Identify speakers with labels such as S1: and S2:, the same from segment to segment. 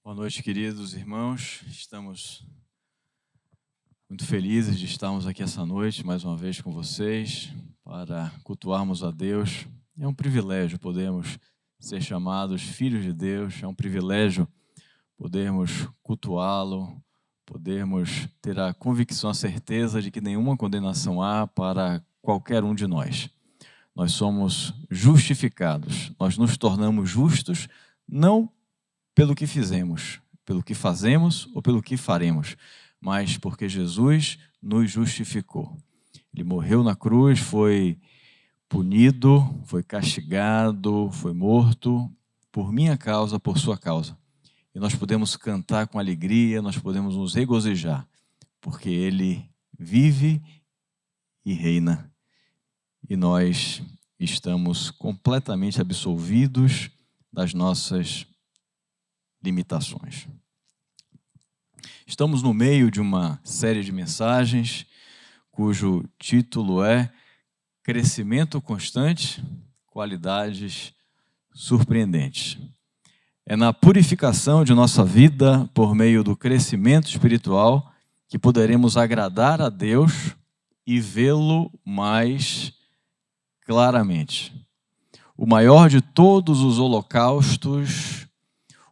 S1: Boa noite, queridos irmãos. Estamos muito felizes de estarmos aqui essa noite, mais uma vez com vocês, para cultuarmos a Deus. É um privilégio podermos ser chamados filhos de Deus, é um privilégio podermos cultuá-lo, podermos ter a convicção, a certeza de que nenhuma condenação há para qualquer um de nós. Nós somos justificados, nós nos tornamos justos, não pelo que fizemos, pelo que fazemos ou pelo que faremos, mas porque Jesus nos justificou. Ele morreu na cruz, foi punido, foi castigado, foi morto por minha causa, por sua causa. E nós podemos cantar com alegria, nós podemos nos regozijar, porque Ele vive e reina. E nós estamos completamente absolvidos das nossas limitações. Estamos no meio de uma série de mensagens cujo título é Crescimento Constante, Qualidades Surpreendentes. É na purificação de nossa vida por meio do crescimento espiritual que poderemos agradar a Deus e vê-lo mais claramente. O maior de todos os holocaustos,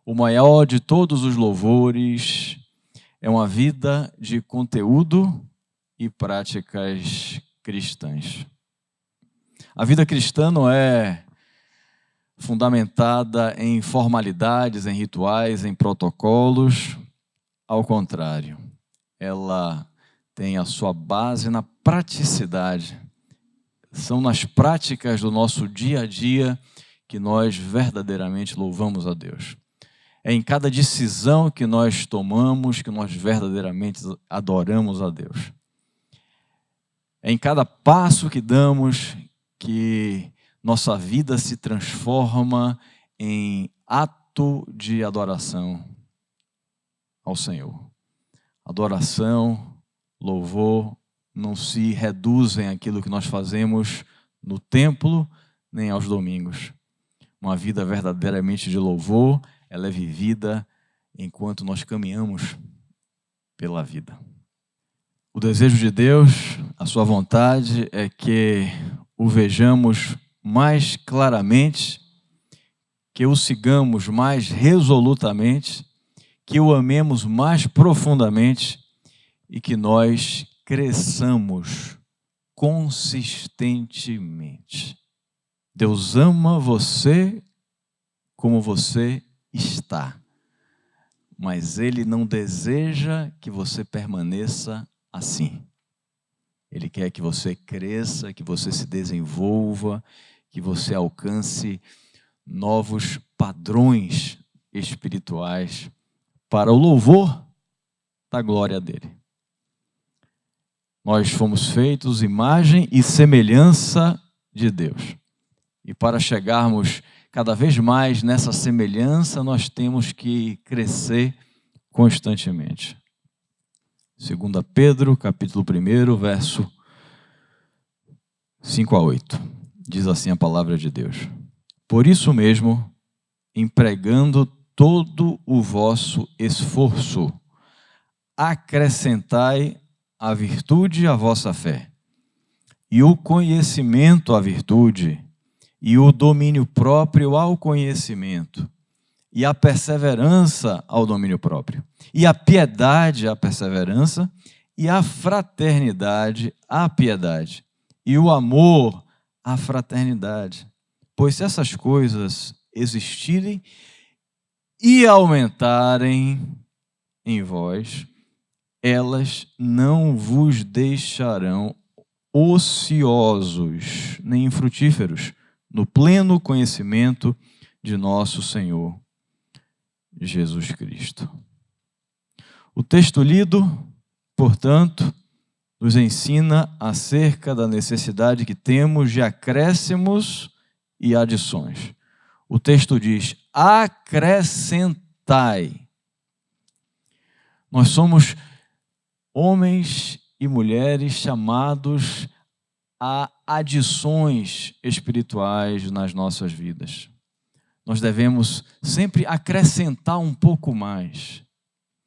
S1: o maior de todos os louvores é uma vida de conteúdo e práticas cristãs. A vida cristã não é fundamentada em formalidades, em rituais, em protocolos. Ao contrário, ela tem a sua base na praticidade. São nas práticas do nosso dia a dia que nós verdadeiramente louvamos a Deus. É em cada decisão que nós tomamos que nós verdadeiramente adoramos a Deus. É em cada passo que damos que nossa vida se transforma em ato de adoração ao Senhor. Adoração, louvor não se reduzem àquilo que nós fazemos no templo nem aos domingos. Uma vida verdadeiramente de louvor, ela é vivida enquanto nós caminhamos pela vida. O desejo de Deus, a sua vontade é que o vejamos mais claramente, que o sigamos mais resolutamente, que o amemos mais profundamente e que nós cresçamos consistentemente. Deus ama você como você está, mas Ele não deseja que você permaneça assim. Ele quer que você cresça, que você se desenvolva, que você alcance novos padrões espirituais para o louvor da glória dele. Nós fomos feitos imagem e semelhança de Deus. E para chegarmos cada vez mais nessa semelhança, nós temos que crescer constantemente. 2 Pedro, capítulo 1, verso 5 a 8. Diz assim a palavra de Deus. Por isso mesmo, empregando todo o vosso esforço, acrescentai a virtude à vossa fé, e o conhecimento à virtude, e o domínio próprio ao conhecimento, e a perseverança ao domínio próprio, e a piedade à perseverança, e a fraternidade à piedade, e o amor à fraternidade. Pois se essas coisas existirem e aumentarem em vós, elas não vos deixarão ociosos nem infrutíferos no pleno conhecimento de nosso Senhor Jesus Cristo. O texto lido, portanto, nos ensina acerca da necessidade que temos de acréscimos e adições. O texto diz: acrescentai. Nós somos homens e mulheres chamados a adições espirituais nas nossas vidas. nós devemos sempre acrescentar um pouco mais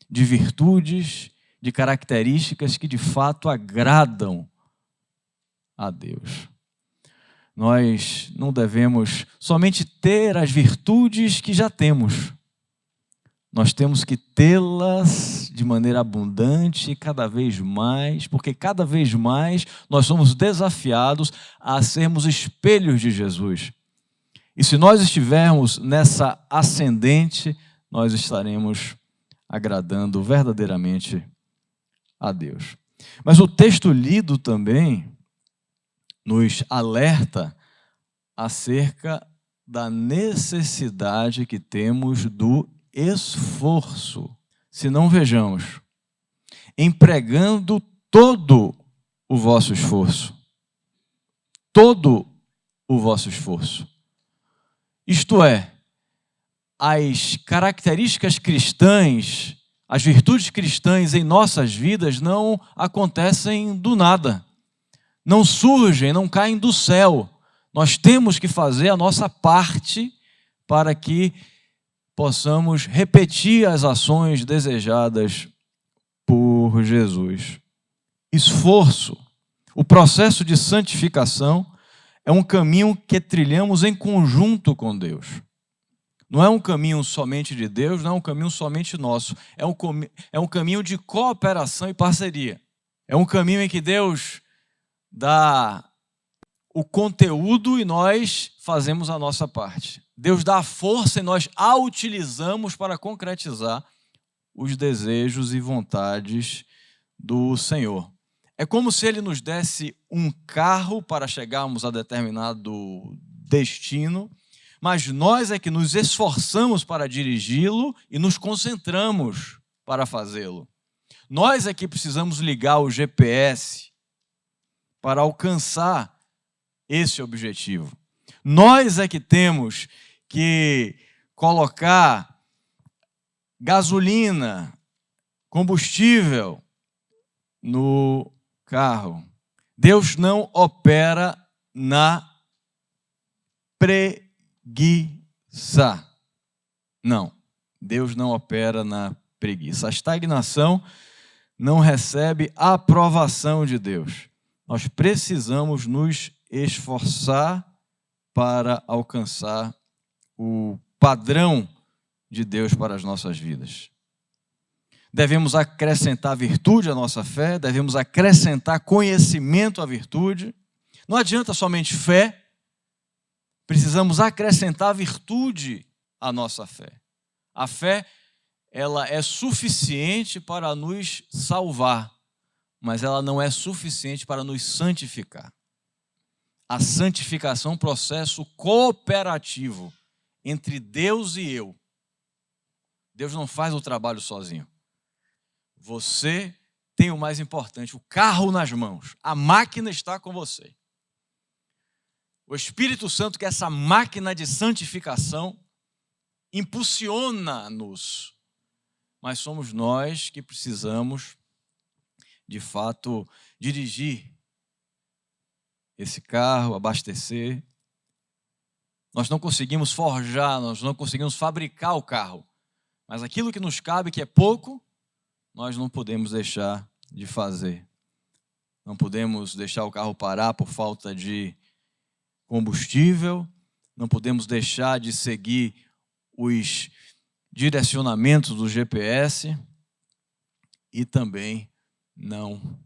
S1: de virtudes, de características que de fato agradam a Deus. Nós não devemos somente ter as virtudes que já temos. Nós temos que tê-las de maneira abundante e cada vez mais, porque cada vez mais nós somos desafiados a sermos espelhos de Jesus. E se nós estivermos nessa ascendente, nós estaremos agradando verdadeiramente a Deus. Mas o texto lido também nos alerta acerca da necessidade que temos do esforço. Se não, vejamos, empregando todo o vosso esforço. Todo o vosso esforço. Isto é, as características cristãs, as virtudes cristãs em nossas vidas não acontecem do nada. Não surgem, não caem do céu. Nós temos que fazer a nossa parte para que possamos repetir as ações desejadas por Jesus. Esforço. O processo de santificação é um caminho que trilhamos em conjunto com Deus. Não é um caminho somente de Deus, não é um caminho somente nosso. É um caminho de cooperação e parceria. É um caminho em que Deus dá o conteúdo e nós fazemos a nossa parte. Deus dá a força e nós a utilizamos para concretizar os desejos e vontades do Senhor. É como se Ele nos desse um carro para chegarmos a determinado destino, mas nós é que nos esforçamos para dirigi-lo e nos concentramos para fazê-lo. Nós é que precisamos ligar o GPS para alcançar esse objetivo. Nós é que temos que colocar gasolina, combustível no carro. Deus não opera na preguiça. Não, Deus não opera na preguiça. A estagnação não recebe a aprovação de Deus. Nós precisamos nos esforçar para alcançar o padrão de Deus para as nossas vidas. Devemos acrescentar virtude à nossa fé, devemos acrescentar conhecimento à virtude. Não adianta somente fé, precisamos acrescentar virtude à nossa fé. A fé, ela é suficiente para nos salvar, mas ela não é suficiente para nos santificar. A santificação é um processo cooperativo entre Deus e eu. Deus não faz o trabalho sozinho. Você tem o mais importante, o carro nas mãos. A máquina está com você. O Espírito Santo, que é essa máquina de santificação, impulsiona-nos. Mas somos nós que precisamos, de fato, dirigir esse carro, abastecer. Nós não conseguimos forjar, nós não conseguimos fabricar o carro. Mas aquilo que nos cabe, que é pouco, nós não podemos deixar de fazer. Não podemos deixar o carro parar por falta de combustível, não podemos deixar de seguir os direcionamentos do GPS e também não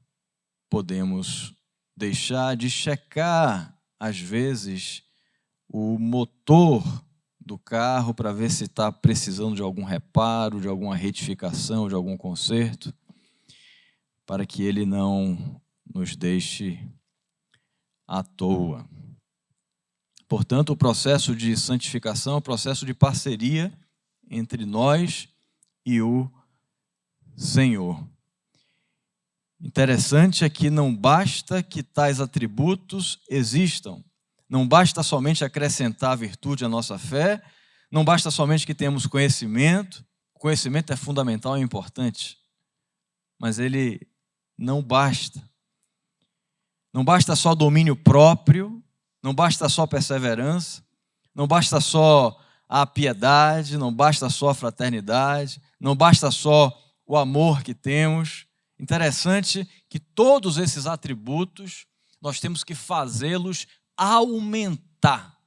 S1: podemos deixar de checar, às vezes, o motor do carro para ver se está precisando de algum reparo, de alguma retificação, de algum conserto, para que ele não nos deixe à toa. Portanto, o processo de santificação é um processo de parceria entre nós e o Senhor. Interessante é que não basta que tais atributos existam. Não basta somente acrescentar virtude à nossa fé, não basta somente que tenhamos conhecimento. O conhecimento é fundamental e importante, mas ele não basta. Não basta só domínio próprio, não basta só perseverança, não basta só a piedade, não basta só a fraternidade, não basta só o amor que temos. Interessante que todos esses atributos nós temos que fazê-los aumentar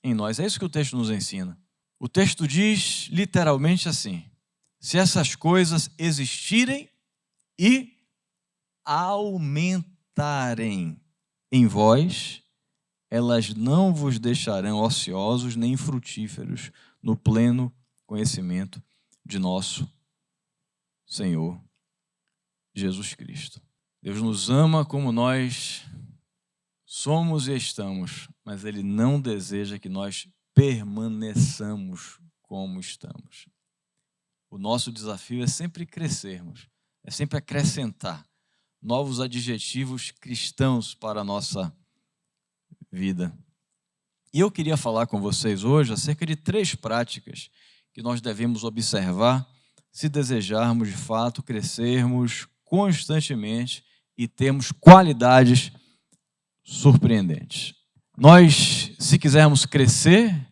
S1: em nós. É isso que o texto nos ensina. O texto diz literalmente assim: se essas coisas existirem e aumentarem em vós, elas não vos deixarão ociosos nem frutíferos no pleno conhecimento de nosso Senhor Jesus Cristo. Deus nos ama como nós somos e estamos, mas Ele não deseja que nós permaneçamos como estamos. O nosso desafio é sempre crescermos, é sempre acrescentar novos adjetivos cristãos para a nossa vida. E eu queria falar com vocês hoje acerca de 3 práticas que nós devemos observar se desejarmos de fato crescermos constantemente e termos qualidades surpreendentes. Nós, se quisermos crescer,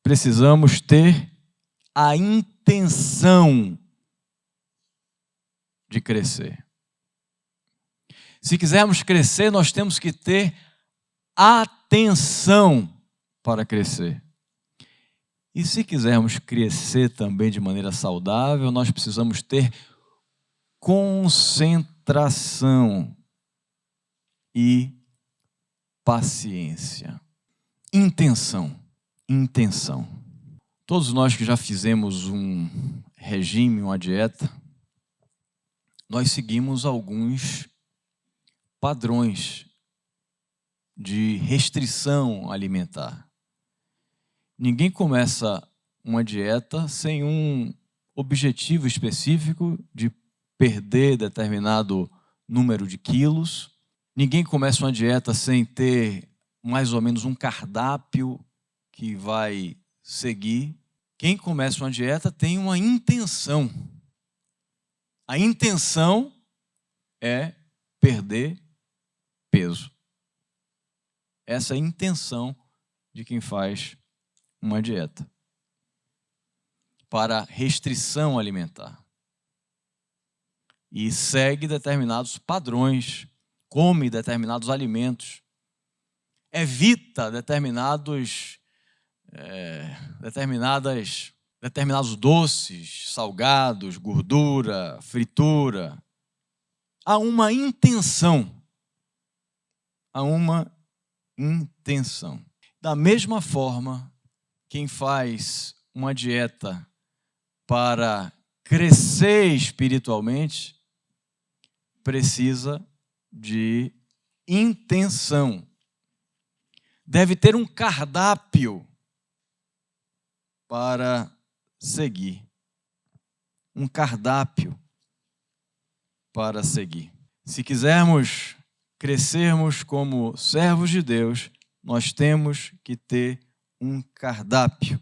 S1: precisamos ter a intenção de crescer. Se quisermos crescer, nós temos que ter atenção para crescer. E se quisermos crescer também de maneira saudável, nós precisamos ter concentração e paciência. Intenção. Todos nós que já fizemos um regime, uma dieta, nós seguimos alguns padrões de restrição alimentar. Ninguém começa uma dieta sem um objetivo específico de perder determinado número de quilos. Ninguém começa uma dieta sem ter mais ou menos um cardápio que vai seguir. Quem começa uma dieta tem uma intenção. A intenção é perder peso. Essa é a intenção de quem faz uma dieta para restrição alimentar. E segue determinados padrões, come determinados alimentos, evita determinados doces, salgados, gordura, fritura. Há uma intenção. Da mesma forma, quem faz uma dieta para crescer espiritualmente precisa de intenção. Deve ter um cardápio para seguir. Um cardápio para seguir. Se quisermos crescermos como servos de Deus, nós temos que ter um cardápio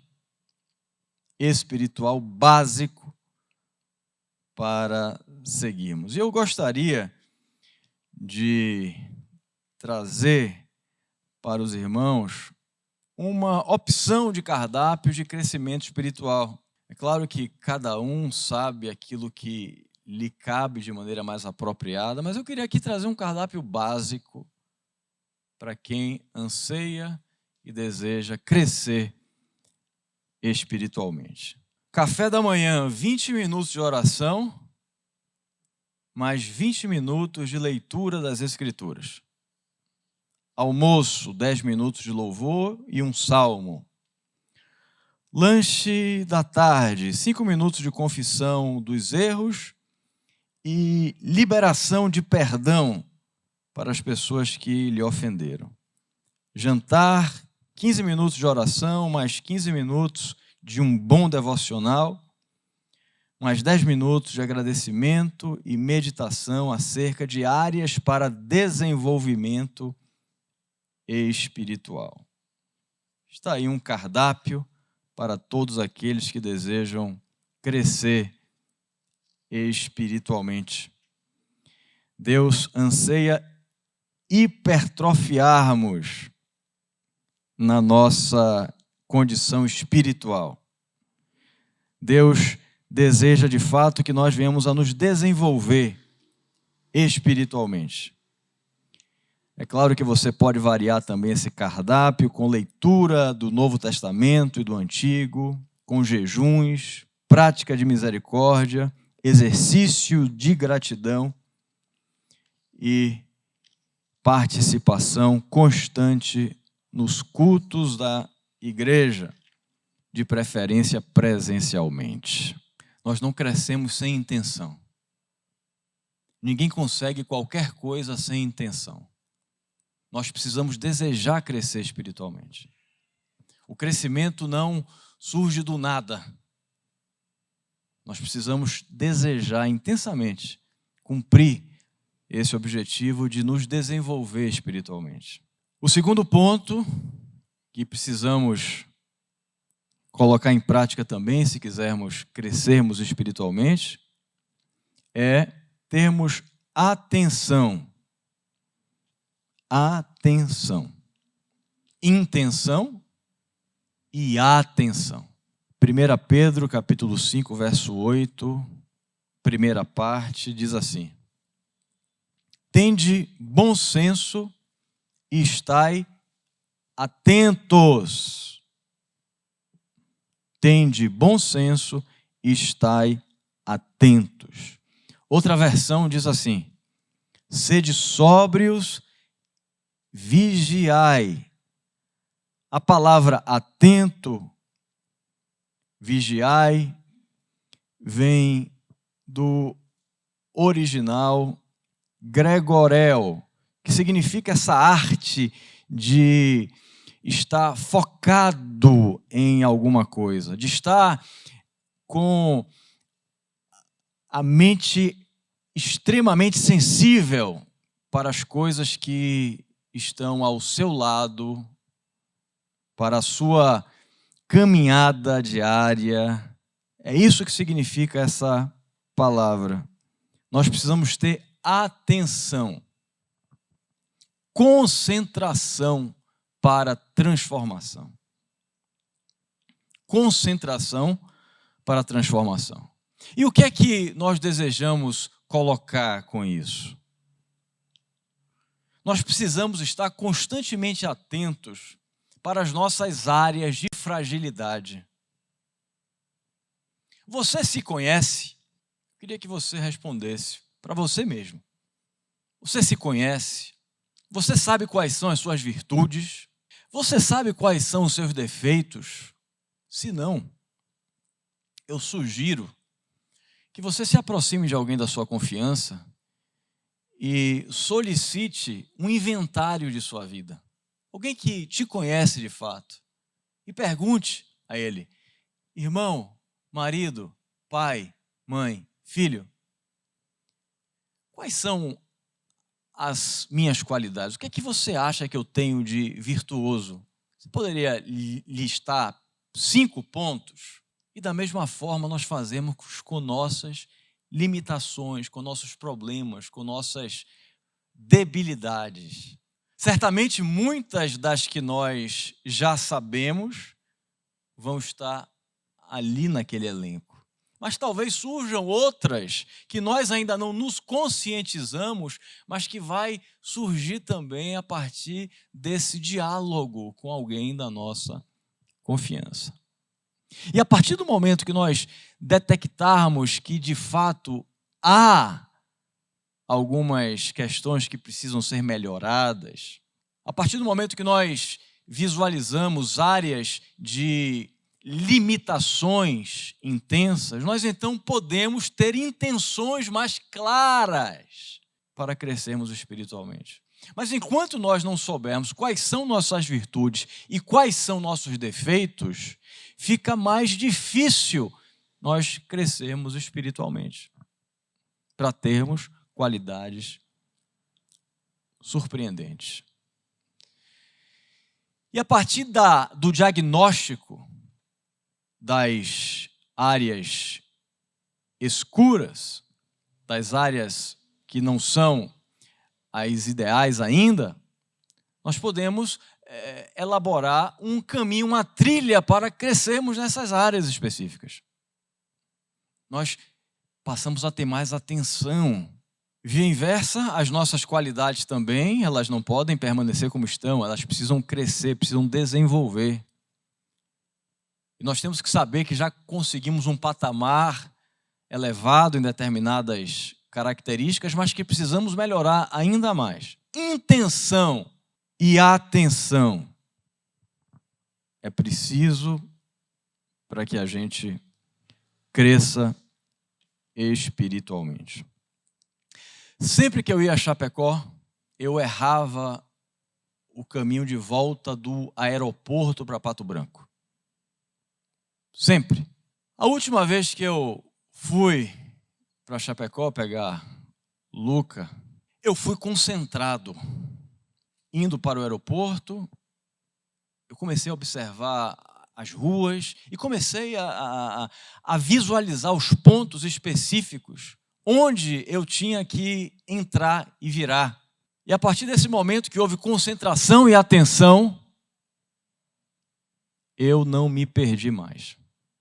S1: espiritual básico para seguirmos. E eu gostaria de trazer para os irmãos uma opção de cardápio de crescimento espiritual. É claro que cada um sabe aquilo que lhe cabe de maneira mais apropriada, mas eu queria aqui trazer um cardápio básico para quem anseia e deseja crescer espiritualmente. Café da manhã, 20 minutos de oração, mais 20 minutos de leitura das Escrituras. Almoço, 10 minutos de louvor e um salmo. Lanche da tarde, 5 minutos de confissão dos erros e liberação de perdão para as pessoas que lhe ofenderam. Jantar, 15 minutos de oração, mais 15 minutos de um bom devocional, mais 10 minutos de agradecimento e meditação acerca de áreas para desenvolvimento espiritual. Está aí um cardápio para todos aqueles que desejam crescer espiritualmente. Deus anseia hipertrofiarmos na nossa condição espiritual. Deus deseja de fato que nós venhamos a nos desenvolver espiritualmente. É claro que você pode variar também esse cardápio com leitura do Novo Testamento e do Antigo, com jejuns, prática de misericórdia, exercício de gratidão e participação constante nos cultos da igreja, de preferência presencialmente. Nós não crescemos sem intenção. Ninguém consegue qualquer coisa sem intenção. Nós precisamos desejar crescer espiritualmente. O crescimento não surge do nada. Nós precisamos desejar intensamente cumprir esse objetivo de nos desenvolver espiritualmente. O segundo ponto que precisamos colocar em prática também, se quisermos crescermos espiritualmente, é termos atenção. Atenção. Intenção e atenção. 1 Pedro, capítulo 5, verso 8, primeira parte, diz assim: tende bom senso e estai atentos. Tende bom senso e estai atentos. Outra versão diz assim: sede sóbrios, vigiai. A palavra atento, vigiai, vem do original gregorel, que significa essa arte de estar focado em alguma coisa, de estar com a mente extremamente sensível para as coisas que estão ao seu lado, para a sua caminhada diária. É isso que significa essa palavra. Nós precisamos ter atenção, concentração para transformação. Concentração para transformação. E o que é que nós desejamos colocar com isso? Nós precisamos estar constantemente atentos para as nossas áreas de fragilidade. Você se conhece? Eu queria que você respondesse para você mesmo. Você se conhece? Você sabe quais são as suas virtudes? Você sabe quais são os seus defeitos? Se não, eu sugiro que você se aproxime de alguém da sua confiança e solicite um inventário de sua vida. Alguém que te conhece de fato. E pergunte a ele: irmão, marido, pai, mãe, filho, quais são as minhas qualidades? O que é que você acha que eu tenho de virtuoso? Você poderia listar 5 pontos? E da mesma forma nós fazemos com nossas limitações, com nossos problemas, com nossas debilidades. Certamente muitas das que nós já sabemos vão estar ali naquele elenco. Mas talvez surjam outras que nós ainda não nos conscientizamos, mas que vai surgir também a partir desse diálogo com alguém da nossa confiança. E a partir do momento que nós detectarmos que de fato há algumas questões que precisam ser melhoradas, a partir do momento que nós visualizamos áreas de limitações intensas, nós então podemos ter intenções mais claras para crescermos espiritualmente. Mas enquanto nós não soubermos quais são nossas virtudes e quais são nossos defeitos, fica mais difícil nós crescermos espiritualmente, para termos qualidades surpreendentes. E a partir do diagnóstico das áreas escuras, das áreas que não são as ideais ainda, nós podemos elaborar um caminho, uma trilha para crescermos nessas áreas específicas. Nós passamos a ter mais atenção. Via inversa, as nossas qualidades também, elas não podem permanecer como estão, elas precisam crescer, precisam desenvolver. E nós temos que saber que já conseguimos um patamar elevado em determinadas características, mas que precisamos melhorar ainda mais. Intenção e atenção é preciso para que a gente cresça espiritualmente. Sempre que eu ia a Chapecó, eu errava o caminho de volta do aeroporto para Pato Branco. Sempre. A última vez que eu fui para Chapecó pegar Luca, eu fui concentrado. Indo para o aeroporto, eu comecei a observar as ruas e comecei a visualizar os pontos específicos onde eu tinha que entrar e virar. E a partir desse momento que houve concentração e atenção, eu não me perdi mais.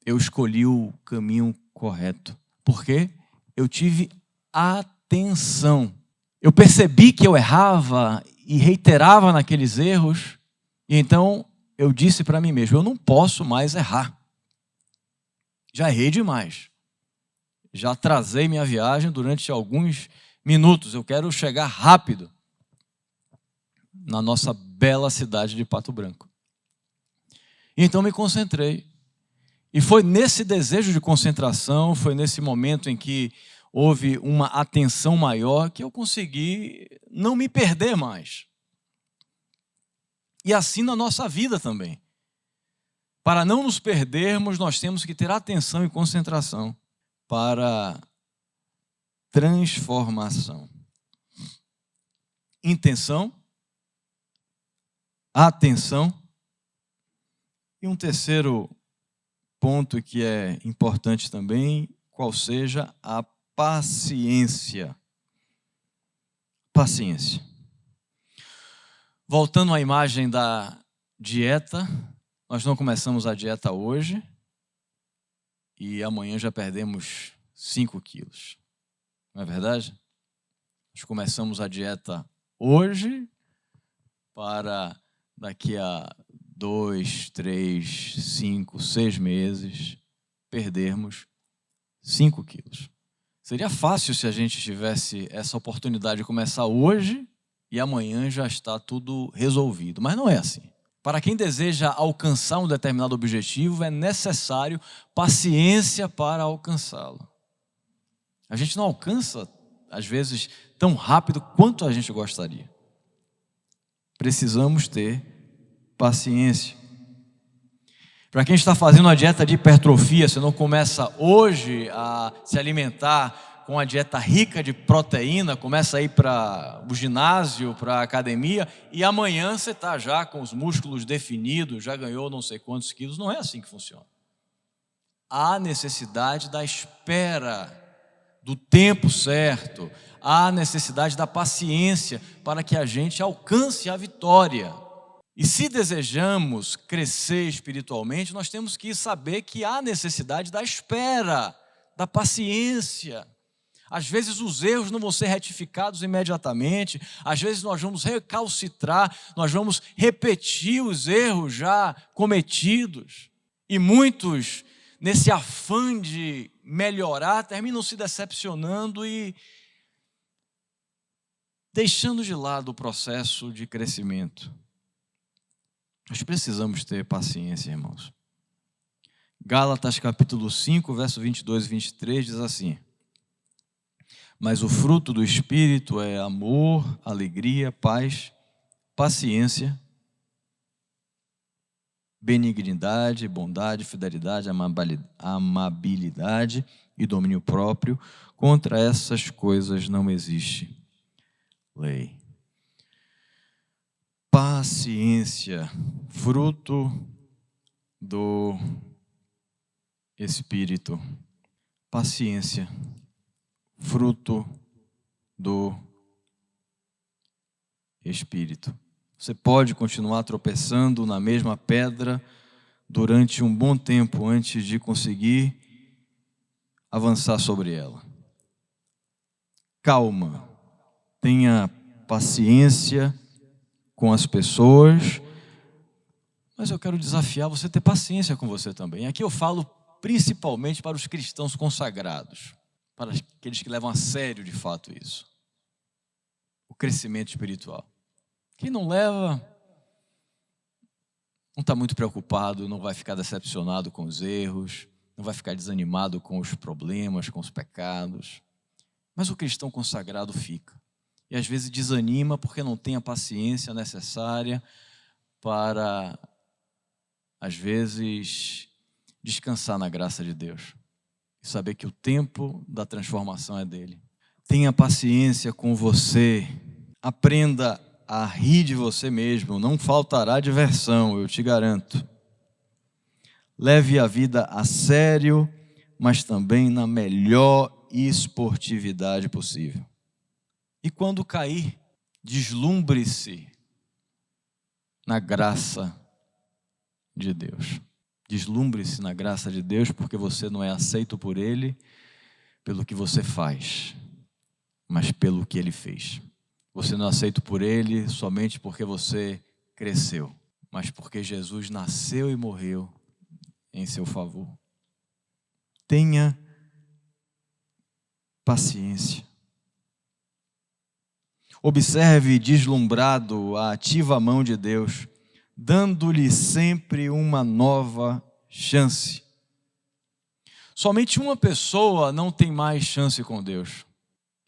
S1: Eu escolhi o caminho correto. Por quê? Eu tive atenção. Eu percebi que eu errava e reiterava naqueles erros, e então eu disse para mim mesmo, eu não posso mais errar. Já errei demais. Já atrasei minha viagem durante alguns minutos. Eu quero chegar rápido na nossa bela cidade de Pato Branco. Então me concentrei. E foi nesse desejo de concentração, foi nesse momento em que houve uma atenção maior que eu consegui não me perder mais. E assim na nossa vida também. Para não nos perdermos, nós temos que ter atenção e concentração para transformação. Intenção, atenção e um terceiro ponto que é importante também, qual seja a paciência. Paciência. Voltando à imagem da dieta, nós não começamos a dieta hoje e amanhã já perdemos 5 quilos. Não é verdade? Nós começamos a dieta hoje para daqui a 2, 3, 5, 6 meses perdermos 5 quilos. Seria fácil se a gente tivesse essa oportunidade de começar hoje e amanhã já está tudo resolvido. Mas não é assim. Para quem deseja alcançar um determinado objetivo, é necessário paciência para alcançá-lo. A gente não alcança, às vezes, tão rápido quanto a gente gostaria. Precisamos ter paciência. Para quem está fazendo uma dieta de hipertrofia, você não começa hoje a se alimentar com uma dieta rica de proteína, começa a ir para o ginásio, para a academia, e amanhã você está já com os músculos definidos, já ganhou não sei quantos quilos. Não é assim que funciona. Há necessidade da espera, do tempo certo, há necessidade da paciência para que a gente alcance a vitória. E se desejamos crescer espiritualmente, nós temos que saber que há necessidade da espera, da paciência. Às vezes os erros não vão ser retificados imediatamente, às vezes nós vamos recalcitrar, nós vamos repetir os erros já cometidos. E muitos, nesse afã de melhorar, terminam se decepcionando e deixando de lado o processo de crescimento. Nós precisamos ter paciência, irmãos. Gálatas capítulo 5, verso 22 e 23 diz assim: mas o fruto do Espírito é amor, alegria, paz, paciência, benignidade, bondade, fidelidade, amabilidade e domínio próprio. Contra essas coisas não existe lei. Paciência, fruto do Espírito. Paciência, fruto do Espírito. Você pode continuar tropeçando na mesma pedra durante um bom tempo antes de conseguir avançar sobre ela. Calma, tenha paciência com as pessoas, mas eu quero desafiar você a ter paciência com você também. Aqui eu falo principalmente para os cristãos consagrados, para aqueles que levam a sério de fato isso, o crescimento espiritual. Quem não leva, não está muito preocupado, não vai ficar decepcionado com os erros, não vai ficar desanimado com os problemas, com os pecados. Mas o cristão consagrado fica. E às vezes desanima porque não tem a paciência necessária para, às vezes, descansar na graça de Deus e saber que o tempo da transformação é dele. Tenha paciência com você. Aprenda a rir de você mesmo. Não faltará diversão, eu te garanto. Leve a vida a sério, mas também na melhor esportividade possível. E quando cair, deslumbre-se na graça de Deus. Deslumbre-se na graça de Deus, porque você não é aceito por Ele pelo que você faz, mas pelo que Ele fez. Você não é aceito por Ele somente porque você cresceu, mas porque Jesus nasceu e morreu em seu favor. Tenha paciência. Observe deslumbrado a ativa mão de Deus, dando-lhe sempre uma nova chance. Somente uma pessoa não tem mais chance com Deus,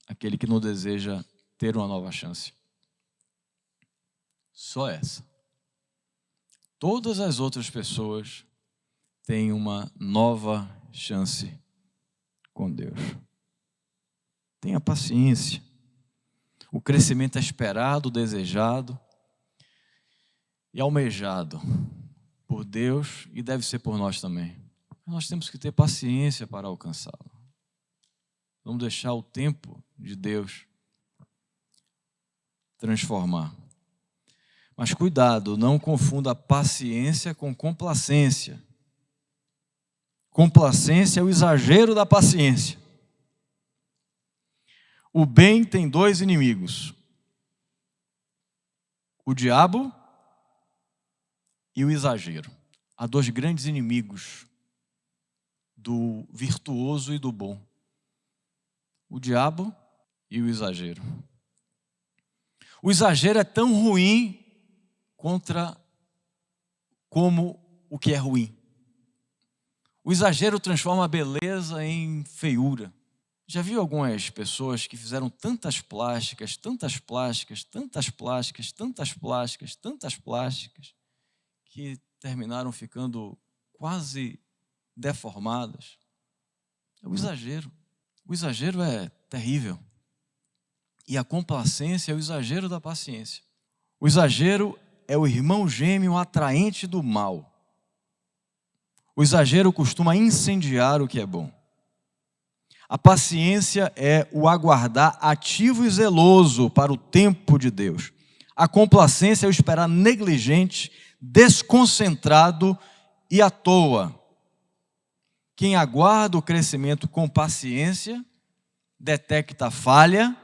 S1: aquele que não deseja ter uma nova chance. Só essa. Todas as outras pessoas têm uma nova chance com Deus. Tenha paciência. O crescimento é esperado, desejado e almejado por Deus e deve ser por nós também. Nós temos que ter paciência para alcançá-lo. Vamos deixar o tempo de Deus transformar. Mas cuidado, não confunda paciência com complacência. Complacência é o exagero da paciência. O bem tem dois inimigos: o diabo e o exagero. Há dois grandes inimigos do virtuoso e do bom: o diabo e o exagero. O exagero é tão ruim como o que é ruim. O exagero transforma a beleza em feiura. Já viu algumas pessoas que fizeram tantas plásticas, tantas plásticas, tantas plásticas, tantas plásticas, tantas plásticas, que terminaram ficando quase deformadas? É o exagero. O exagero é terrível. E a complacência é o exagero da paciência. O exagero é o irmão gêmeo atraente do mal. O exagero costuma incendiar o que é bom. A paciência é o aguardar ativo e zeloso para o tempo de Deus. A complacência é o esperar negligente, desconcentrado e à toa. Quem aguarda o crescimento com paciência, detecta a falha,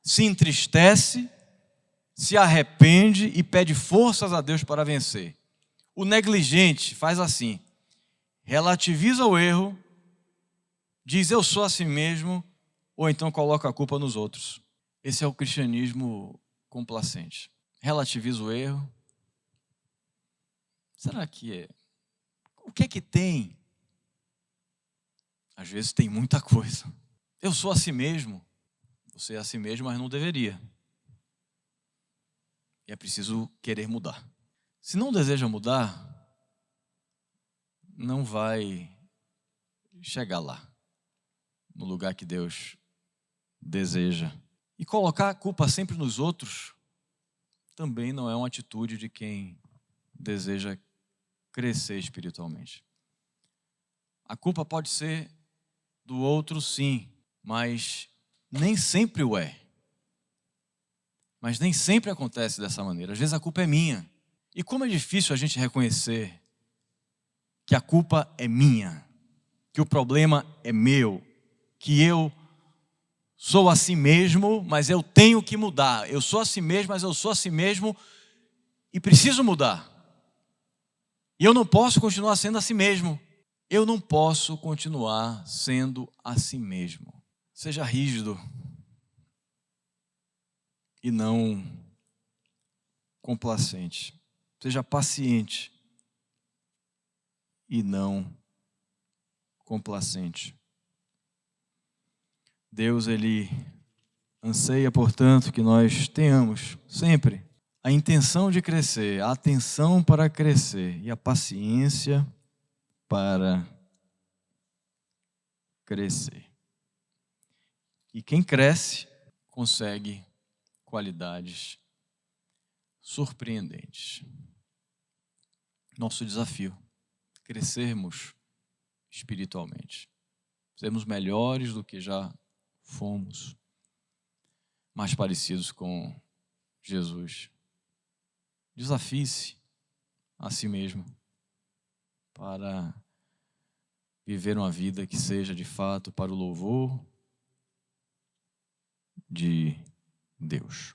S1: se entristece, se arrepende e pede forças a Deus para vencer. O negligente faz assim: relativiza o erro, diz eu sou assim mesmo, ou então coloca a culpa nos outros. Esse é o cristianismo complacente. Relativiza o erro. Será que é? O que é que tem? Às vezes tem muita coisa. Eu sou assim mesmo. Você é assim mesmo, mas não deveria. E é preciso querer mudar. Se não deseja mudar, não vai chegar lá, no lugar que Deus deseja. E colocar a culpa sempre nos outros também não é uma atitude de quem deseja crescer espiritualmente. A culpa pode ser do outro, sim, mas nem sempre o é. Mas nem sempre acontece dessa maneira. Às vezes a culpa é minha. E como é difícil a gente reconhecer que a culpa é minha, que o problema é meu, que eu sou assim mesmo, mas eu tenho que mudar. Eu sou assim mesmo, mas eu sou assim mesmo e preciso mudar. E eu não posso continuar sendo assim mesmo. Eu não posso continuar sendo assim mesmo. Seja rígido e não complacente. Seja paciente e não complacente. Deus, Ele anseia, portanto, que nós tenhamos sempre a intenção de crescer, a atenção para crescer e a paciência para crescer. E quem cresce consegue qualidades surpreendentes. Nosso desafio, crescermos espiritualmente, sermos melhores do que já fomos, mais parecidos com Jesus. Desafie-se a si mesmo para viver uma vida que seja de fato para o louvor de Deus.